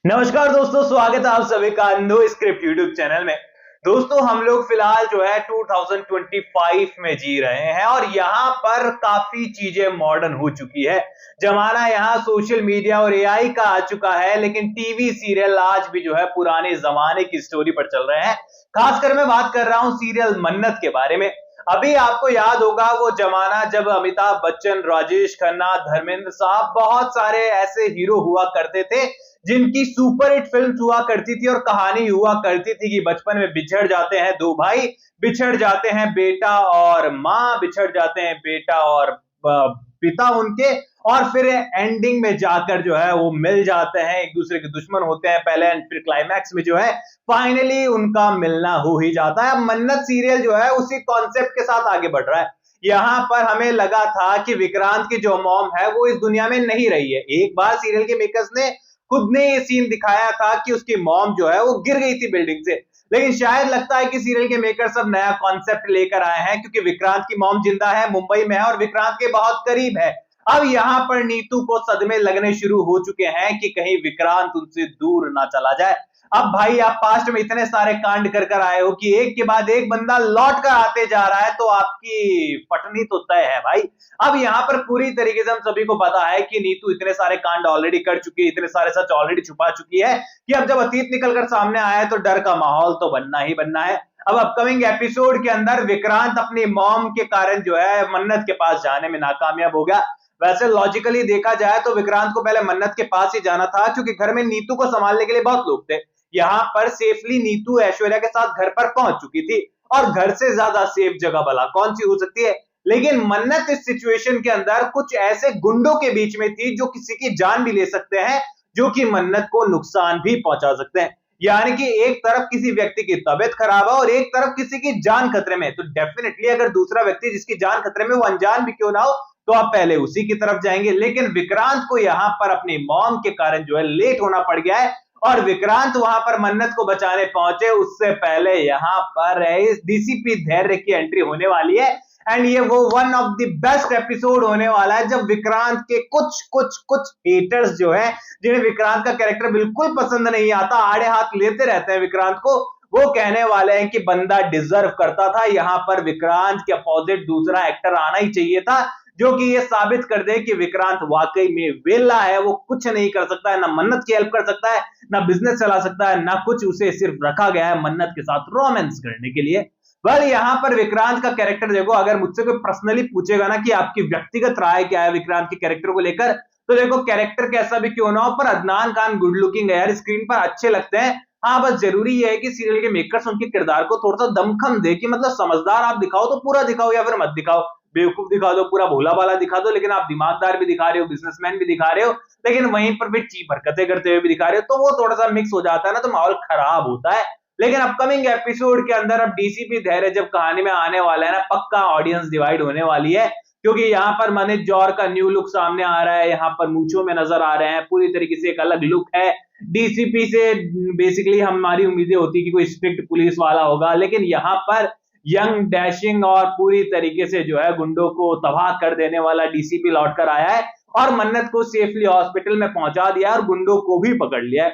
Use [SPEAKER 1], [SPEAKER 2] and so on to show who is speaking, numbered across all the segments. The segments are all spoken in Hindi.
[SPEAKER 1] नमस्कार दोस्तों, स्वागत है आप सभी का नो स्क्रिप्ट यूट्यूब चैनल में। दोस्तों, हम लोग फिलहाल जो है 2025 में जी रहे हैं और यहाँ पर काफी चीजें मॉडर्न हो चुकी है। जमाना यहाँ सोशल मीडिया और एआई का आ चुका है, लेकिन टीवी सीरियल आज भी जो है पुराने जमाने की स्टोरी पर चल रहे हैं। खासकर मैं बात कर रहा हूँ सीरियल मन्नत के बारे में। अभी आपको याद होगा वो जमाना जब अमिताभ बच्चन, राजेश खन्ना, धर्मेंद्र साहब, बहुत सारे ऐसे हीरो हुआ करते थे जिनकी सुपर हिट फिल्म हुआ करती थी और कहानी हुआ करती थी कि बचपन में बिछड़ जाते हैं दो भाई, बिछड़ जाते हैं बेटा और माँ, बिछड़ जाते हैं बेटा और पिता उनके, और फिर एंडिंग में जाकर जो है वो मिल जाते हैं, एक दूसरे के दुश्मन होते हैं पहले, फिर क्लाइमैक्स में जो है फाइनली उनका मिलना हो ही जाता है। अब मन्नत सीरियल जो है उसी कॉन्सेप्ट के साथ आगे बढ़ रहा है। यहाँ पर हमें लगा था कि विक्रांत की जो मॉम है वो इस दुनिया में नहीं रही है। एक बार सीरियल के मेकर्स ने खुद ने ये सीन दिखाया था कि उसकी मॉम जो है वो गिर गई थी बिल्डिंग से, लेकिन शायद लगता है कि सीरियल के मेकर सब नया कॉन्सेप्ट लेकर आए हैं, क्योंकि विक्रांत की मॉम जिंदा है, मुंबई में है और विक्रांत के बहुत करीब है। अब यहाँ पर नीतू को सदमे लगने शुरू हो चुके हैं कि कहीं विक्रांत उनसे दूर ना चला जाए। अब भाई आप पास्ट में इतने सारे कांड कर कर आए हो कि एक के बाद एक बंदा लौट कर आते जा रहा है, तो आपकी फटनी तो तय है भाई। अब यहाँ पर पूरी तरीके से हम सभी को पता है कि नीतू इतने सारे कांड ऑलरेडी कर चुकी है, इतने सारे सच ऑलरेडी छुपा चुकी है कि अब जब अतीत निकलकर सामने आया है तो डर का माहौल तो बनना ही बनना है। अब अपकमिंग एपिसोड के अंदर विक्रांत अपनी मॉम के कारण जो है मन्नत के पास जाने में नाकामयाब हो गया। वैसे लॉजिकली देखा जाए तो विक्रांत को पहले मन्नत के पास ही जाना था, क्योंकि घर में नीतू को संभालने के लिए बहुत लोग थे। यहाँ पर सेफली नीतू ऐश्वर्या के साथ घर पर पहुंच चुकी थी, और घर से ज्यादा सेफ जगह भला कौन सी हो सकती है। लेकिन मन्नत इस सिचुएशन के अंदर कुछ ऐसे गुंडों के बीच में थी जो किसी की जान भी ले सकते हैं, जो कि मन्नत को नुकसान भी पहुंचा सकते हैं। यानी कि एक तरफ किसी व्यक्ति की तबीयत खराब है और एक तरफ किसी की जान खतरे में, तो डेफिनेटली अगर दूसरा व्यक्ति जिसकी जान खतरे में वो अनजान भी क्यों ना हो, तो आप पहले उसी की तरफ जाएंगे। लेकिन विक्रांत को यहाँ पर अपनी मॉम के कारण जो है लेट होना पड़ गया है, और विक्रांत वहां पर मन्नत को बचाने पहुंचे उससे पहले यहाँ पर डीसीपी धैर्य की एंट्री होने वाली है। एंड ये वो one of the best episode होने वाला है, जब विक्रांत के कुछ कुछ कुछ हेटर्स जो है, जिन्हें विक्रांत का कैरेक्टर बिल्कुल पसंद नहीं आता, आड़े हाथ लेते रहते हैं विक्रांत को, वो कहने वाले हैं कि बंदा डिजर्व करता था, यहाँ पर विक्रांत के अपोजिट दूसरा एक्टर आना ही चाहिए था, जो कि ये साबित कर दे कि विक्रांत वाकई में वेला है। वो कुछ नहीं कर सकता है, ना मन्नत की हेल्प कर सकता है, ना बिजनेस चला सकता है, ना कुछ। उसे सिर्फ रखा गया है मन्नत के साथ रोमांस करने के लिए। वेल, यहाँ पर विक्रांत का कैरेक्टर देखो, अगर मुझसे कोई पर्सनली पूछेगा ना कि आपकी व्यक्तिगत राय क्या है विक्रांत के कैरेक्टर को लेकर, तो देखो कैरेक्टर कैसा भी क्यों ना हो, पर अदनान खान गुड लुकिंग है यार, स्क्रीन पर अच्छे लगते हैं। हाँ, बस जरूरी है कि सीरियल के मेकर्स उनके किरदार को थोड़ा सा दमखम दे, कि मतलब समझदार आप दिखाओ तो पूरा दिखाओ, या फिर मत दिखाओ, बेवकूफ दिखा दो, पूरा भोला भाला दिखा दो, लेकिन आप दिमागदार भी दिखा रहे हो, बिजनेसमैन भी दिखा रहे हो, लेकिन वहीं पर भी चीप हरकतें करते हुए भी दिखा रहे हो, तो वो थोड़ा सा मिक्स हो जाता है ना, तो माहौल खराब होता है। लेकिन अपकमिंग एपिसोड के अंदर अब डीसीपी धैर्य जब कहानी में आने वाला है ना, पक्का ऑडियंस डिवाइड होने वाली है, क्योंकि यहाँ पर मनीष जौहर का न्यू लुक सामने आ रहा है, यहाँ पर मूंछों में नजर आ रहे हैं, पूरी तरीके से एक अलग लुक है। डीसीपी से बेसिकली हमारी उम्मीदें होती कि कोई स्ट्रिक्ट पुलिस वाला होगा, लेकिन यहाँ पर यंग, डैशिंग और पूरी तरीके से जो है गुंडों को तबाह कर देने वाला डीसीपी लौट कर आया है, और मन्नत को सेफली हॉस्पिटल में पहुंचा दिया और गुंडों को भी पकड़ लिया है।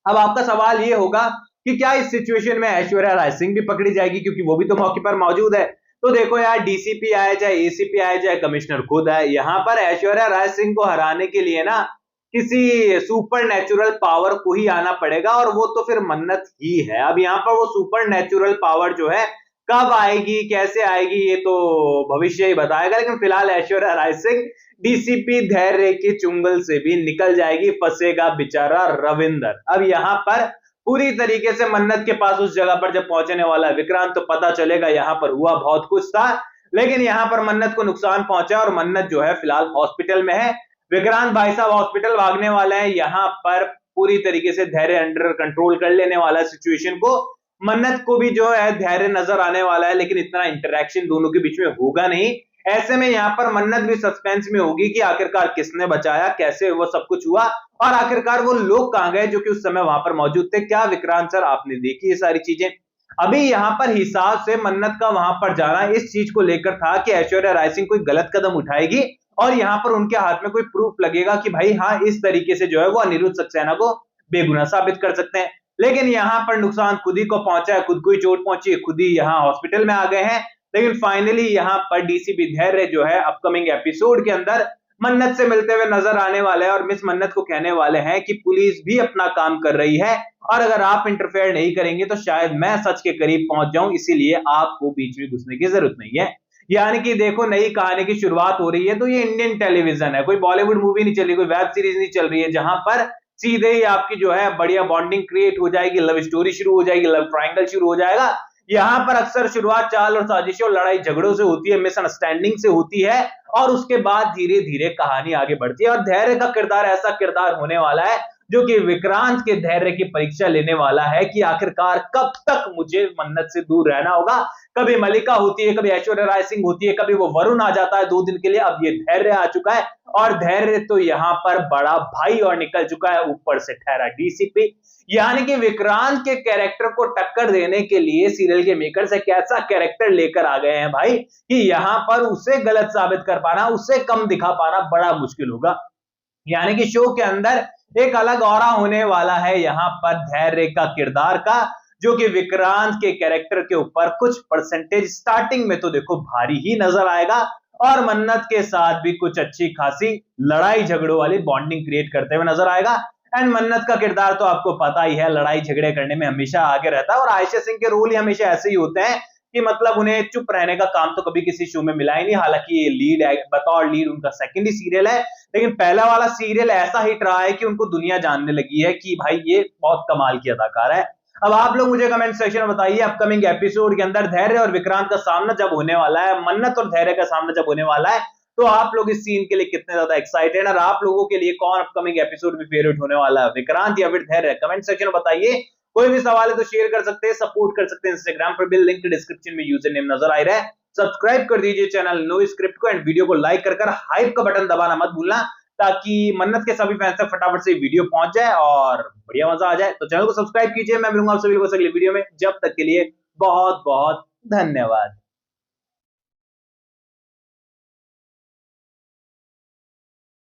[SPEAKER 1] अब आपका सवाल ये होगा कि क्या इस सिचुएशन में ऐश्वर्या राय सिंह भी पकड़ी जाएगी, क्योंकि वो भी तो मौके पर मौजूद है। तो देखो यार, डीसीपी आए चाहे एसीपी आए चाहे कमिश्नर खुद आए, यहाँ पर ऐश्वर्या राय सिंह को हराने के लिए ना किसी सुपर नेचुरल पावर को ही आना पड़ेगा, और वो तो फिर मन्नत ही है। अब यहाँ पर वो सुपर नेचुरल पावर जो है कब आएगी, कैसे आएगी, ये तो भविष्य ही बताएगा, लेकिन फिलहाल ऐश्वर्या राय सिंह डीसीपी धैर्य के चुंगल से भी निकल जाएगी, फंसेगा बेचारा रविंदर। अब यहाँ पर पूरी तरीके से मन्नत के पास उस जगह पर जब पहुंचने वाला है विक्रांत, तो पता चलेगा यहाँ पर हुआ बहुत कुछ था, लेकिन यहाँ पर मन्नत को नुकसान पहुंचा और मन्नत जो है फिलहाल हॉस्पिटल में है। विक्रांत भाई साहब हॉस्पिटल भागने वाले हैं, यहाँ पर पूरी तरीके से धैर्य अंडर कंट्रोल कर लेने वाला सिचुएशन को। मन्नत को भी जो है धैर्य नजर आने वाला है, लेकिन इतना इंटरेक्शन दोनों के बीच में होगा नहीं। ऐसे में यहाँ पर मन्नत भी सस्पेंस में होगी कि आखिरकार किसने बचाया, कैसे वो सब कुछ हुआ, और आखिरकार वो लोग कहां गए जो कि उस समय वहां पर मौजूद थे। क्या विक्रांत सर आपने देखी ये सारी चीजें? अभी यहाँ पर हिसाब से मन्नत का वहां पर जाना इस चीज को लेकर था कि ऐश्वर्या राय सिंह कोई गलत कदम उठाएगी और यहाँ पर उनके हाथ में कोई प्रूफ लगेगा कि भाई हाँ, इस तरीके से जो है वो अनिरुद्ध सक्सेना को बेगुनाह साबित कर सकते हैं। लेकिन यहाँ पर नुकसान खुद ही को पहुंचा है, खुद को ही चोट पहुंची है, खुद ही यहाँ हॉस्पिटल में आ गए हैं। लेकिन फाइनली यहाँ पर डीसीपी धैर्य जो है अपकमिंग एपिसोड के अंदर मन्नत से मिलते हुए नजर आने वाले हैं और मिस मन्नत को कहने वाले हैं कि पुलिस भी अपना काम कर रही है और अगर आप इंटरफेयर नहीं करेंगे तो शायद मैं सच के करीब पहुंच जाऊं, इसीलिए आपको बीच में घुसने की जरूरत नहीं है। यानी कि देखो, नई कहानी की शुरुआत हो रही है तो ये इंडियन टेलीविजन है, कोई बॉलीवुड मूवी नहीं चल रही, कोई वेब सीरीज नहीं चल रही है, जहां पर सीधे ही आपकी जो है बढ़िया बॉन्डिंग क्रिएट हो जाएगी, लव स्टोरी शुरू हो जाएगी, लव ट्रायंगल शुरू हो जाएगा। यहाँ पर अक्सर शुरुआत चाल और साजिशों, लड़ाई झगड़ों से होती है, मिसअंडरस्टैंडिंग से होती है और उसके बाद धीरे धीरे कहानी आगे बढ़ती है। और धैर्य का किरदार ऐसा किरदार होने वाला है जो कि विक्रांत के धैर्य की परीक्षा लेने वाला है कि आखिरकार कब तक मुझे मन्नत से दूर रहना होगा। कभी मलिका होती है, कभी ऐश्वर्या राय सिंह होती है, कभी वो वरुण आ जाता है 2 दिन के लिए, अब ये धैर्य आ चुका है और धैर्य तो यहाँ पर बड़ा भाई और निकल चुका है, ऊपर से ठहरा डीसीपी। यानी कि विक्रांत के कैरेक्टर को टक्कर देने के लिए सीरियल के मेकर्स एक ऐसा कैरेक्टर लेकर आ गए हैं भाई कि यहाँ पर उसे गलत साबित कर पाना, उससे कम दिखा पाना बड़ा मुश्किल होगा। यानी कि शो के अंदर एक अलग ऑरा होने वाला है यहाँ पर धैर्य का किरदार का, जो कि विक्रांत के कैरेक्टर के ऊपर कुछ परसेंटेज स्टार्टिंग में तो देखो भारी ही नजर आएगा और मन्नत के साथ भी कुछ अच्छी खासी लड़ाई झगड़ों वाली बॉन्डिंग क्रिएट करते हुए नजर आएगा। एंड मन्नत का किरदार तो आपको पता ही है, लड़ाई झगड़े करने में हमेशा आगे रहता है और आयशा सिंह के रोल ही हमेशा ऐसे ही होते हैं कि मतलब उन्हें चुप रहने का काम तो कभी किसी शो में मिला ही नहीं। हालांकि ये लीड है, बतौर लीड उनका सेकंड ही सीरियल है, लेकिन पहला वाला सीरियल ऐसा हिट रहा है कि उनको दुनिया जानने लगी है कि भाई ये बहुत कमाल की अदाकार है। अब आप लोग मुझे कमेंट सेक्शन में बताइए, अपकमिंग एपिसोड के अंदर धैर्य और विक्रांत का सामना जब होने वाला है, मन्नत और धैर्य का सामना जब होने वाला है, तो आप लोग इस सीन के लिए कितने ज्यादा एक्साइटेड और आप लोगों के लिए कौन अपकमिंग एपिसोड में फेवरेट होने वाला है, विक्रांत या फिर धैर्य? कमेंट सेक्शन में बताइए। कोई भी सवाल है तो शेयर कर सकते हैं, सपोर्ट कर सकते हैं इंस्टाग्राम पर भी, लिंक डिस्क्रिप्शन में यूजर नेम नजर आ रहा है। सब्सक्राइब कर दीजिए चैनल नो स्क्रिप्ट को एंड वीडियो को लाइक कर हाइप का बटन दबाना मत भूलना, ताकि मन्नत के सभी फैंस तक फटाफट से वीडियो पहुंच जाए और बढ़िया मजा आ जाए। तो चैनल को सब्सक्राइब कीजिए। मैं मिलूंगा आप सभी को अगली वीडियो में, जब तक के लिए बहुत बहुत धन्यवाद।